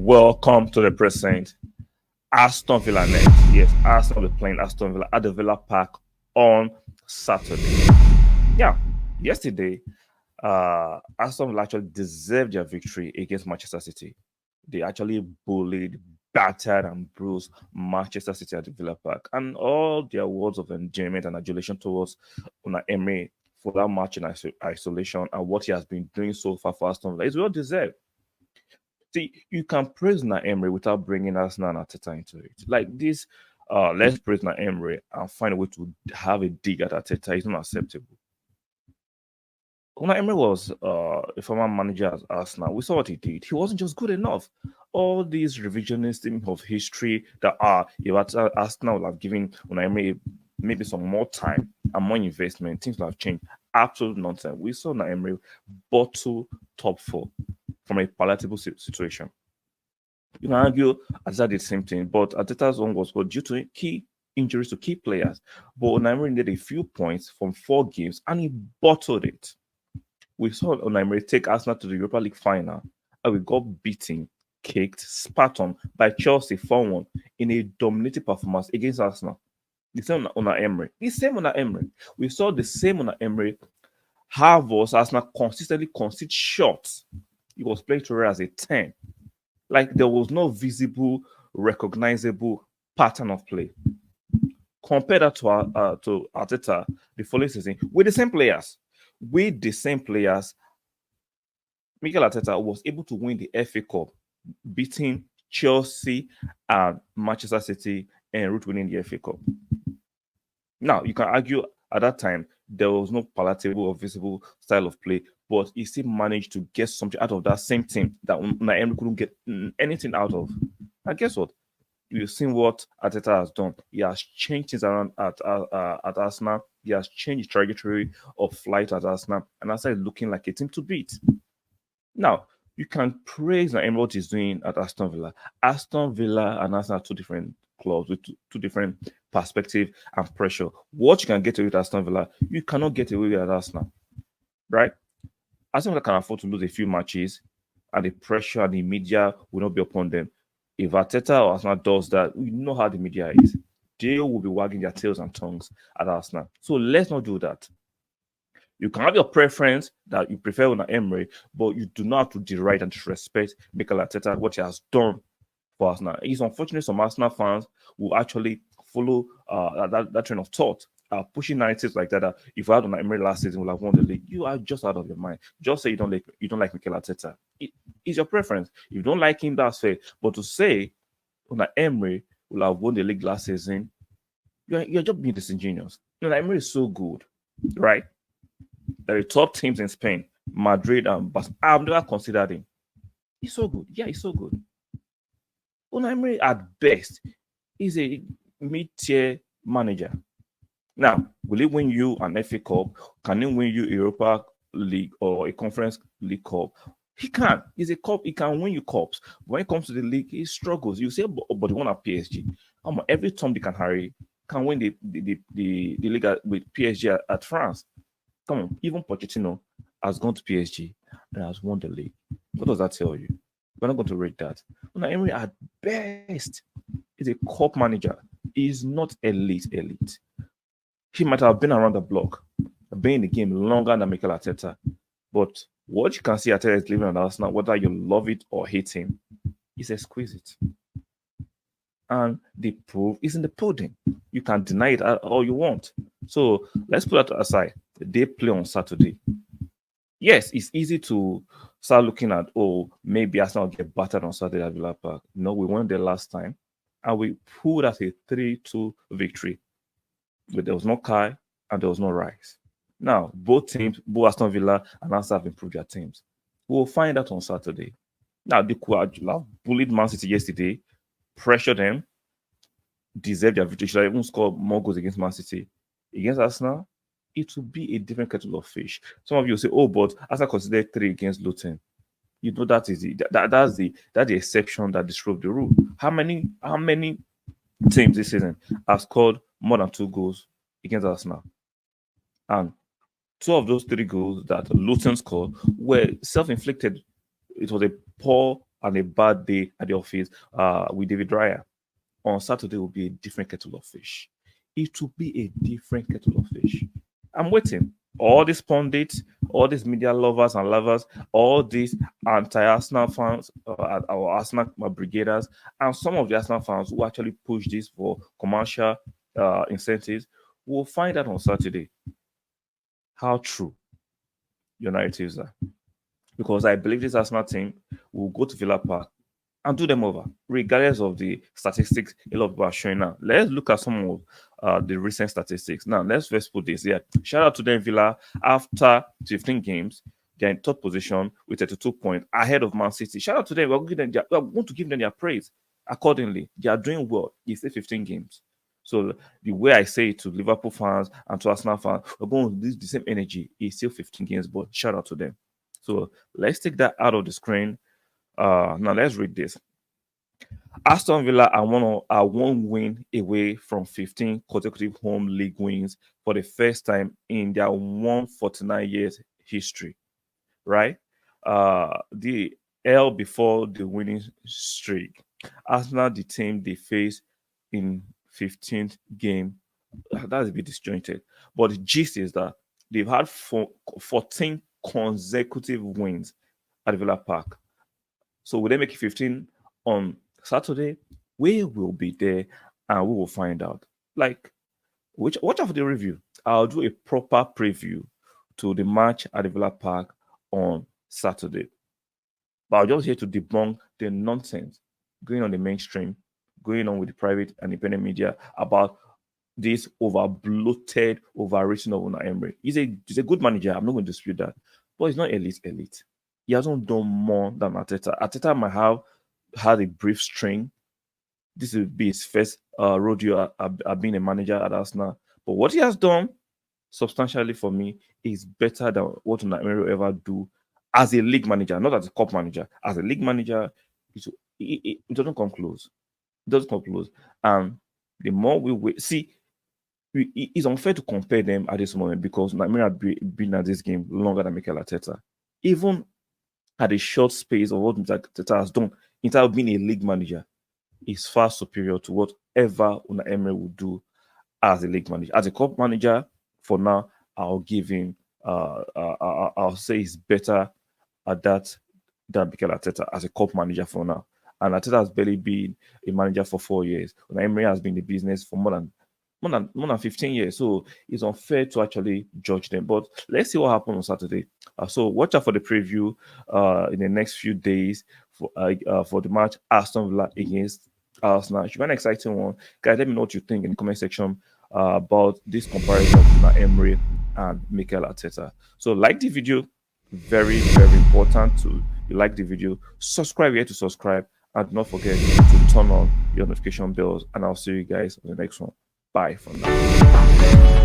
Welcome to the present. Aston Villa next. Yes, Aston will be playing Aston Villa at the Villa Park on Saturday. Yeah, yesterday, Aston Villa actually deserved their victory against Manchester City. They actually bullied, battered, and bruised Manchester City at the Villa Park. And all their words of endearment and adulation towards Unai Emery for that match in isolation and what he has been doing so far for Aston Villa is well deserved. See, you can praise Na Emery without bringing Arsenal and Arteta into it. Like this, let's praise Na Emery and find a way to have a dig at Arteta. It's not acceptable. Una Emery was a former manager at Arsenal. We saw what he did. He wasn't just good enough. All these revisionism of history that are, if Arsenal would have given Una Emery maybe some more time and more investment, things would have changed. Absolute nonsense. We saw Una Emery bottle top four from a palatable situation. You can argue Arteta did the same thing, but Arteta's own was due to key injuries to key players. But Unai needed a few points from 4 games and he bottled it. We saw Unai take Arsenal to the Europa League final and we got beaten, kicked, spat on by Chelsea 4-1 in a dominating performance against Arsenal. The same Unai Emery. The same Unai Emery. We saw the same Unai Emery have us Arsenal consistently concede shots. He was playing to her as a 10. Like there was no visible, recognizable pattern of play. Compare that to Arteta the following season with the same players. With the same players, Mikel Arteta was able to win the FA Cup, beating Chelsea and Manchester City en route winning the FA Cup. Now, you can argue at that time there was no palatable or visible style of play, but he still managed to get something out of that same team that Unai Emery couldn't get anything out of. And guess what? You've seen what Arteta has done. He has changed things around at Arsenal. He has changed the trajectory of flight at Arsenal, and Arsenal is looking like a team to beat. Now, you can praise what he's doing at Aston Villa. Aston Villa and Arsenal are two different clubs with two different perspective and pressure. What you can get away with Aston Villa, you cannot get away with at Arsenal, right? Aston Villa can afford to lose a few matches, and the pressure and the media will not be upon them. If Arteta or Arsenal does that, we know how the media is. They will be wagging their tails and tongues at Arsenal. So let's not do that. You can have your preference that you prefer Unai Emery, but you do not have to deride and disrespect Mikel Arteta, what he has done for Arsenal. It's unfortunate some Arsenal fans will actually follow that train of thought, pushing narratives like that. If we had Unai Emery last season, we'll have won the league. You are just out of your mind. Just say you don't like Mikel Arteta. It's your preference. If you don't like him, that's fair. But to say Unai Emery will have won the league last season, you're just being disingenuous. Unai Emery is so good, right? There are top teams in Spain, Madrid and Barcelona. I've never considered him. He's so good. Yeah, he's so good. Unai Emery at best is a mid-tier manager. Now, will he win you an FA Cup? Can he win you a Europa League or a Conference League Cup? He can. He's a cup. He can win you cups. When it comes to the league, he struggles. You say, but the one at PSG. Every Tom Dick and Harry can win the league with PSG at France. Come on, even Pochettino has gone to PSG and has won the league. What does that tell you? We're not going to rate that. Unai Emery at best is a cup manager. He is not elite. He might have been around the block, been in the game longer than Mikel Arteta. But what you can see Arteta is living on Arsenal, whether you love it or hate him, is exquisite. And the proof is in the pudding. You can deny it all you want. So let's put that aside. They play on Saturday. Yes, it's easy to start looking at, maybe Arsenal get battered on Saturday at Villa Park. No, we won there last time. And we pulled out a 3-2 victory. But there was no Kai and there was no Rice. Now, both teams, both Aston Villa and Arsenal have improved their teams. We'll find out on Saturday. Now, they could have bullied Man City yesterday, pressured them, deserved their victory. Should have even scored more goals against Man City. Against Arsenal, it will be a different kettle of fish. Some of you will say, but Arsenal considered 3 against Luton. You know that's the exception that disrupts the rule. How many teams this season have scored more than 2 goals against Arsenal? And 2 of those 3 goals that Luton scored were self-inflicted. It was a poor and a bad day at the office with David Raya. On Saturday will be a different kettle of fish. It will be a different kettle of fish. I'm waiting. All these pundits, all these media lovers and lovers, all these anti-Arsenal fans, our Arsenal brigaders, and some of the Arsenal fans who actually push this for commercial incentives, will find out on Saturday how true your narratives are. Because I believe this Arsenal team will go to Villa Park and do them over, regardless of the statistics a lot of people are showing now. Let's look at some of the recent statistics. Now, let's first put this here. Shout out to them, Villa. After 15 games, they're in third position with 32 points ahead of Man City. Shout out to them. We're going to give them their praise accordingly. They are doing well. It's 15 games. So the way I say it to Liverpool fans and to Arsenal fans, we're going to use the same energy. It's still 15 games, but shout out to them. So let's take that out of the screen. Now let's read this. Aston Villa are one win away from 15 consecutive home league wins for the first time in their 149 years history. Right? The L before the winning streak. Arsenal, the team they face in 15th game. That's a bit disjointed. But the gist is that they've had 14 consecutive wins at Villa Park. So will they make it 15 on Saturday? We will be there and we will find out. Like, watch out for the review. I'll do a proper preview to the match at the Villa Park on Saturday. But I'm just here to debunk the nonsense going on the mainstream, going on with the private and independent media about this over-bloated, overreaching of Unai Emery. He's a good manager. I'm not going to dispute that. But he's not elite. He hasn't done more than Arteta. Arteta might have had a brief string. This will be his first rodeo at being a manager at Arsenal. But what he has done, substantially for me, is better than what Unai Emery will ever do as a league manager, not as a cup manager. As a league manager, it doesn't come close. It doesn't come close. And the more we wait, see, it's unfair to compare them at this moment because Unai Emery has been at this game longer than Mikel Arteta. Even at a short space of what Arteta has done in terms of being a league manager, is far superior to whatever Unai Emery would do as a league manager. As a cup manager, for now, I'll give him. I'll say he's better at that than Mikel Arteta as a cup manager for now. And Arteta has barely been a manager for 4 years. Unai Emery has been in the business for more than 15 years. So it's unfair to actually judge them. But let's see what happens on Saturday. So watch out for the preview in the next few days for the match Aston Villa against Arsenal. It should be an exciting one. Guys, let me know what you think in the comment section about this comparison of Emery and Mikel Arteta. So like the video, very, very important to you like the video. Subscribe here to subscribe, and do not forget to turn on your notification bells. And I'll see you guys on the next one. Bye for now.